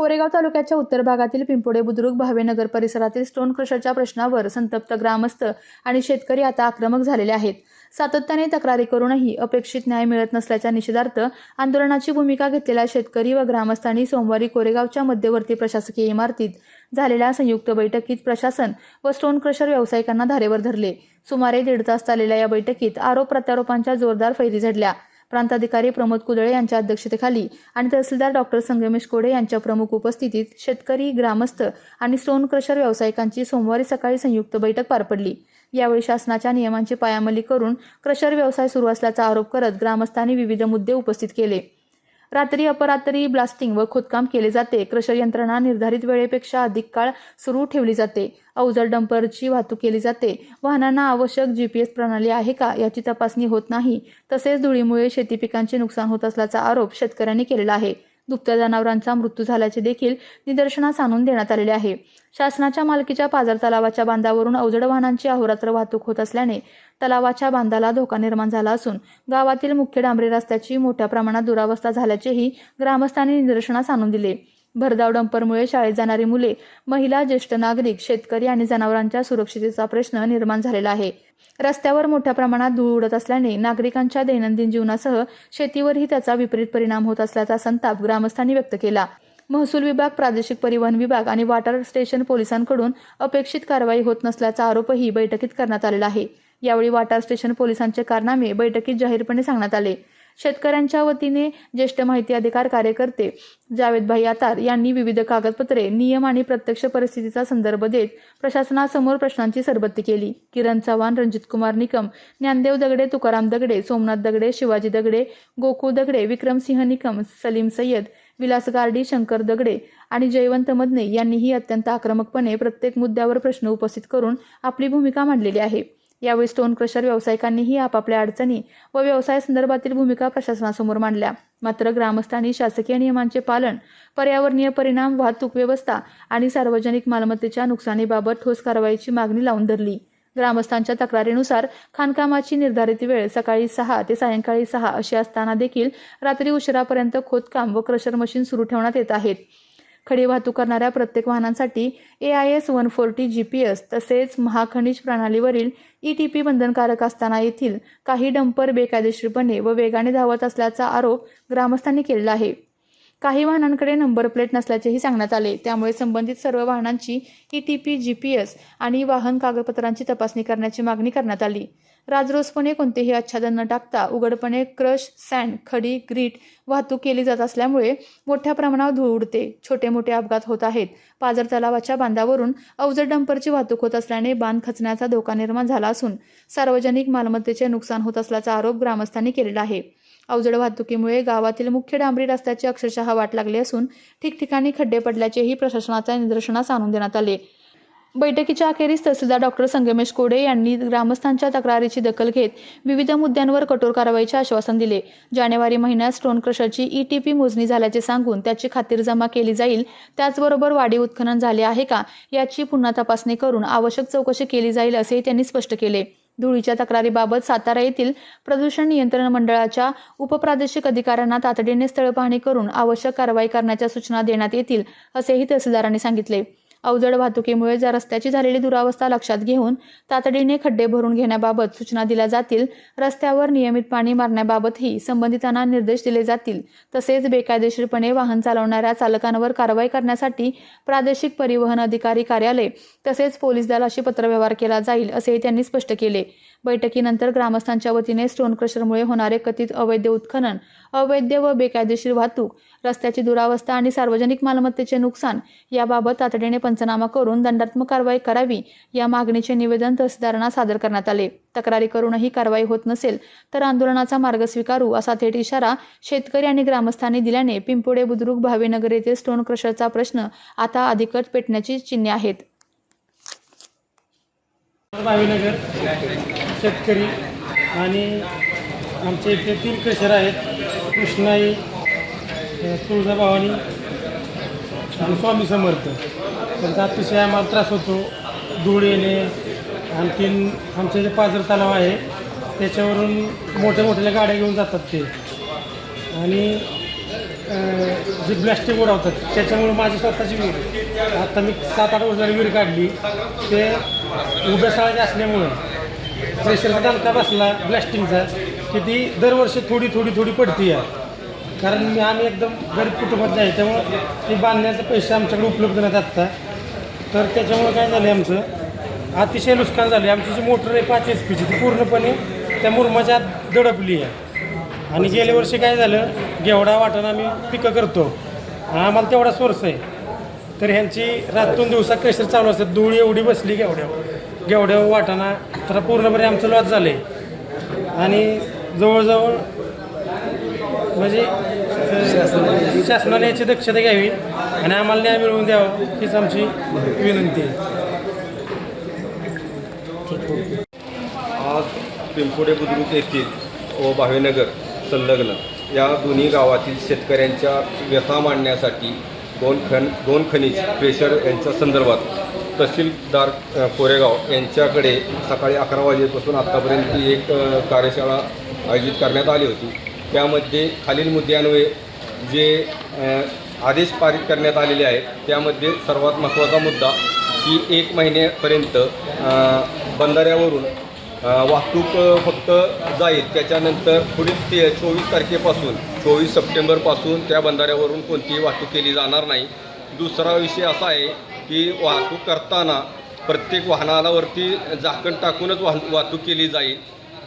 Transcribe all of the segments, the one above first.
कोरेगाव तालुक्याच्या उत्तर भागातील पिंपोडे बुद्रुक भावेनगर परिसरातील स्टोन क्रशरच्या प्रश्नावर संतप्त ग्रामस्थ आणि शेतकरी आता आक्रमक झालेले आहेत. सातत्याने तक्रारी करूनही अपेक्षित न्याय मिळत नसल्याच्या निषेधार्थ आंदोलनाची भूमिका घेतलेल्या शेतकरी व ग्रामस्थांनी सोमवारी कोरेगावच्या मध्यवर्ती प्रशासकीय इमारतीत झालेल्या संयुक्त बैठकीत प्रशासन व स्टोन क्रशर व्यावसायिकांना धारेवर धरले. सुमारे 1.5 तास चाललेल्या या बैठकीत आरोप प्रत्यारोपांच्या जोरदार फैरी झडल्या. प्रांताधिकारी प्रमोद कुदळे यांच्या अध्यक्षतेखाली आणि तहसीलदार डॉक्टर संगमेश कोडे यांच्या प्रमुख उपस्थितीत शेतकरी, ग्रामस्थ आणि स्टोन क्रशर व्यावसायिकांची सोमवारी सकाळी संयुक्त बैठक पार पडली. यावेळी शासनाच्या नियमांची पायमल्ली करून क्रशर व्यवसाय सुरू असल्याचा आरोप करत ग्रामस्थांनी विविध मुद्दे उपस्थित केले. रात्री अपरात्री ब्लास्टिंग व खोदकाम केले जाते. क्रशर यंत्रणा निर्धारित वेळेपेक्षा अधिक काळ सुरू ठेवली जाते. अवजड डंपरची वाहतूक केली जाते. वाहनांना आवश्यक GPS प्रणाली आहे का याची तपासणी होत नाही. तसेच धुळीमुळे शेती पिकांचे नुकसान होत असल्याचा आरोप शेतकऱ्यांनी केलेला आहे. दुभत्या जनावरांचा मृत्यू झाल्याचे देखील निदर्शनास आणून देण्यात आलेले आहे. शासनाच्या मालकीच्या पाझर तलावाच्या बांधावरून अवजड वाहनांची अहोरात्र वाहतूक होत असल्याने तलावाच्या बांधाला धोका निर्माण झाला असून गावातील मुख्य डांबरी रस्त्याची मोठ्या प्रमाणात दुरावस्था झाल्याचेही ग्रामस्थांनी निदर्शनास आणून दिले. भरधाव डंपरमुळे शाळेत जाणारी मुले, महिला, ज्येष्ठ नागरिक, शेतकरी आणि जनावरांच्या सुरक्षिततेचा प्रश्न निर्माण झालेला आहे. रस्त्यावर मोठ्या प्रमाणात धूळ उडत असल्याने नागरिकांच्या दैनंदिन जीवनासह शेतीवरही त्याचा विपरीत परिणाम होत असल्याचा संताप ग्रामस्थांनी व्यक्त केला. महसूल विभाग, प्रादेशिक परिवहन विभाग आणि वॉटर स्टेशन पोलिसांकडून अपेक्षित कारवाई होत नसल्याचा आरोपही बैठकीत करण्यात आलेला आहे. यावेळी वॉटर स्टेशन पोलिसांचे कारनामे बैठकीत जाहीरपणे सांगण्यात आले. शेतकऱ्यांच्या वतीने ज्येष्ठ माहिती अधिकार कार्यकर्ते जावेदभाई आतार यांनी विविध कागदपत्रे, नियम आणि प्रत्यक्ष परिस्थितीचा संदर्भ देत प्रशासनासमोर प्रश्नांची सरबत्ती केली. किरण चव्हाण, रणजित कुमार निकम, ज्ञानदेव दगडे, तुकाराम दगडे, सोमनाथ दगडे, शिवाजी दगडे, गोकुळ दगडे, विक्रमसिंह निकम, सलीम सय्यद, विलास गार्डी, शंकर दगडे आणि जयवंत मदने यांनीही अत्यंत आक्रमकपणे प्रत्येक मुद्द्यावर प्रश्न उपस्थित करून आपली भूमिका मांडलेली आहे. यावेळी स्टोन क्रशर व्यावसायिकांनीही आपापल्या अडचणी व व्यवसायासंदर्भातील भूमिका प्रशासनासमोर मांडल्या. मात्र ग्रामस्थांनी शासकीय नियमांचे पालन, पर्यावरणीय परिणाम, वाहतूक व्यवस्था आणि सार्वजनिक मालमत्तेच्या नुकसानीबाबत ठोस कारवाईची मागणी लावून धरली. ग्रामस्थांच्या तक्रारीनुसार खाणकामाची निर्धारित वेळ सकाळी 6 ते सायंकाळी 6 अशी असताना देखील रात्री उशिरापर्यंत खोदकाम व क्रशर मशीन सुरू ठेवण्यात येत आहेत. खडी वाहतूक करणाऱ्या प्रत्येक वाहनांसाठी AIS 140 GPS तसेच महाखनिज प्रणालीवरील ETP बंधनकारक असताना येथील काही डंपर बेकायदेशीरपणे व वेगाने धावत असल्याचा आरोप ग्रामस्थांनी केलेला आहे. काही वाहनांकडे नंबर प्लेट नसल्याचेही सांगण्यात आले. त्यामुळे संबंधित सर्व वाहनांची ETP, GPS आणि वाहन कागदपत्रांची तपासणी करण्याची मागणी करण्यात आली. राजरोसपणे कोणतेही आच्छादन न टाकता उघडपणे क्रश, सँड, खडी, ग्रीट वाहतूक केली जात असल्यामुळे मोठ्या प्रमाणावर धूळ उडते. छोटे मोठे अपघात होत आहेत. पाझर तलावाच्या बांधावरून अवजड डंपरची वाहतूक होत असल्याने बांध खचण्याचा धोका निर्माण झाला असून सार्वजनिक मालमत्तेचे नुकसान होत असल्याचा आरोप ग्रामस्थांनी केलेला आहे. अवजड वाहतुकीमुळे गावातील मुख्य डांबरी रस्त्याची अक्षरशः वाट लागली असून ठिकठिकाणी खड्डे पडल्याचेही प्रशासनाच्या निदर्शनास आणून देण्यात आले. बैठकीच्या अखेरीस तहसीलदार डॉक्टर संगमेश कोडे यांनी ग्रामस्थांच्या तक्रारीची दखल घेत विविध मुद्द्यांवर कठोर कारवाईचे आश्वासन दिले. जानेवारी महिन्यात स्टोन क्रशरची ETP मोजणी झाल्याचे सांगून त्याची खातीरजमा केली जाईल. त्याचबरोबर वाढीव उत्खनन झाले आहे का याची पुन्हा तपासणी करून आवश्यक चौकशी केली जाईल असेही त्यांनी स्पष्ट केले. धुळीच्या तक्रारीबाबत सातारा येथील प्रदूषण नियंत्रण मंडळाच्या उपप्रादेशिक अधिकाऱ्यांना तातडीने स्थळ पाहणी करून आवश्यक कारवाई करण्याच्या सूचना देण्यात येतील असेही तहसीलदारांनी सांगितले. अवजड वाहतुकीमुळे ज्या रस्त्याची झालेली दुरावस्था लक्षात घेऊन तातडीने खड्डे भरून घेण्याबाबत सूचना दिल्या जातील. रस्त्यावर नियमित पाणी मारण्याबाबतही संबंधितांना निर्देश दिले जातील. तसेच बेकायदेशीरपणे वाहन चालवणाऱ्या चालकांवर कारवाई करण्यासाठी प्रादेशिक परिवहन अधिकारी कार्यालय तसेच पोलीस दलाशी पत्रव्यवहार केला जाईल असेही त्यांनी स्पष्ट केले. बैठकीनंतर ग्रामस्थांच्या वतीने स्टोन क्रशरमुळे होणारे कथित अवैध उत्खनन, अवैध व बेकायदेशीर वाहतूक, रस्त्याची दुरावस्था आणि सार्वजनिक मालमत्तेचे नुकसान याबाबत तातडीने पंचनामा करून दंडात्मक कारवाई करावी या मागणीचे निवेदन तहसीलदारांना सादर करण्यात आले. तक्रारी करूनही कारवाई होत नसेल तर आंदोलनाचा मार्ग स्वीकारू असा थेट इशारा शेतकरी आणि ग्रामस्थांनी दिल्याने पिंपोडे बुद्रुक भावेनगर येथील स्टोन क्रशरचा प्रश्न आता अधिकच पेटण्याची चिन्हे आहेत. भावेनगर शेतकरी आणि आमचे इथे 3 क्रशर आहेत. कृष्णाई, तुळजाभवानी आणि स्वामी समर्थ. त्यांचा अतिशय आम्हाला त्रास होतो. धूळ येणे, आणखीन आमचे जे पाझर तलाव आहे त्याच्यावरून मोठ्या गाड्या घेऊन जातात ते. आणि जे ब्लॅस्टिक उडवतात त्याच्यामुळे माझी स्वतःची विहीर आता मी 7-8 वर्षाची विहीर काढली ते उभ्या शाळाची असल्यामुळं प्रेशरचा दणका बसला ब्लॅस्टिंगचा की ती दरवर्षी थोडी पडती आहे. कारण आम्ही एकदम गरीब कुटुंबात आहे त्यामुळं ती बांधण्याचे पैसे आमच्याकडे उपलब्ध नाहीत आत्ता. तर त्याच्यामुळं काय झालं आमचं अतिशय नुकसान झाले. आमची जी मोटर आहे 5 HP ती पूर्णपणे त्या मुरमाच्या आत दडपली आहे. आणि गेल्या वर्षी काय झालं घेवडा वाटाणा आम्ही पिकं करतो आम्हाला तेवढा सोर्स आहे तर ह्यांची रातून दिवसा क्रशर चालू असतात. धूळ एवढी बसली घेवड्या वाटाणा तर पूर्णपणे आमचं लॉस झालं आहे. आणि जवळजवळ म्हणजे शासनाने याची दक्षता घ्यावी आणि आम्हाला न्याय मिळवून द्यावा हीच आमची विनंती आहे. आज पिंपोडे बुद्रुक येथील व भावेनगर संलग्न या दोन्ही गावातील शेतकऱ्यांच्या व्यथा मांडण्यासाठी दोन खनिज प्रेशर यांच्या संदर्भात तहसीलदार कोरेगाव यांच्याकडे सकाळी 11 वाजेपासून आत्तापर्यंत एक कार्यशाळा आयोजित करण्यात आली होती. त्यामध्ये खालील मुद्द्यांवर जे आदेश पारित करण्यात आलेले आहेत त्यामध्ये सर्वात महत्त्वाचा मुद्दा की 1 महिन्यापर्यंत बंधाऱ्यावरून वाहतूक फक्त जाईल. त्याच्यानंतर पुढील 24 तारखेपासून 24 सप्टेंबरपासून त्या बंधाऱ्यावरून कोणतीही वाहतूक केली जाणार नाही. दुसरा विषय असा आहे की वाहतूक करताना प्रत्येक वाहनावरती झाकण टाकूनच वाहतूक केली जाईल.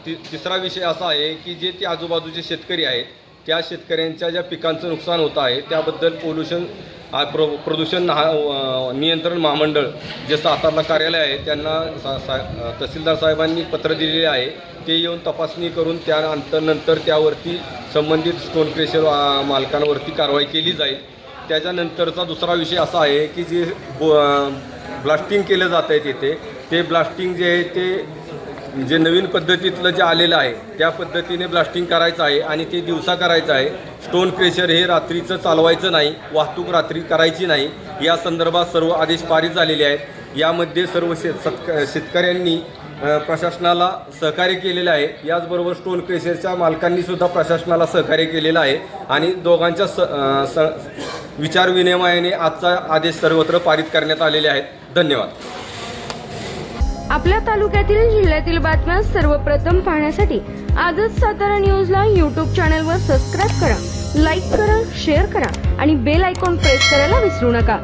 तिसरा विषय असा आहे की जे ते आजूबाजूचे शेतकरी आहेत त्या शेतकऱ्यांच्या ज्या पिकांचं नुकसान होतं आहे त्याबद्दल प्रदूषण नियंत्रण महामंडळ जे सातारला कार्यालय आहे त्यांना तहसीलदार साहेबांनी पत्र दिलेले आहे. ते येऊन तपासणी करून त्यानंतर त्यावरती संबंधित स्टोन क्रेशर मालकांवरती कारवाई केली जाईल. त्याच्यानंतरचा दुसरा विषय असा आहे की जे ब्लास्टिंग केलं जात आहे तिथे ते ब्लास्टिंग जे आहे ते जे नवीन पद्धतीतलं जे आलेलं आहे त्या पद्धतीने ब्लास्टिंग करायचं आहे आणि ते दिवसा करायचं आहे. स्टोन क्रेशर हे रात्रीचं चालवायचं नाही, वाहतूक रात्री करायची नाही. या संदर्भात सर्व आदेश पारित झालेले आहेत. यामध्ये सर्व शेतकऱ्यांनी प्रशासनाला सहकार्य केलेलं आहे. याचबरोबर स्टोन क्रेशरच्या मालकांनीसुद्धा प्रशासनाला सहकार्य केलेलं आहे आणि दोघांच्या विचारविनिमयाने आजचा आदेश सर्वत्र पारित करण्यात आलेले आहेत. धन्यवाद. आपल्या तालुक्यातील जिल्ह्यातील बातम्या सर्वप्रथम पाहण्यासाठी आजच सातारा न्यूजला YouTube चॅनलवर सबस्क्राईब करा, लाईक करा, शेअर करा आणि बेल आयकॉन प्रेस करायला विसरू नका.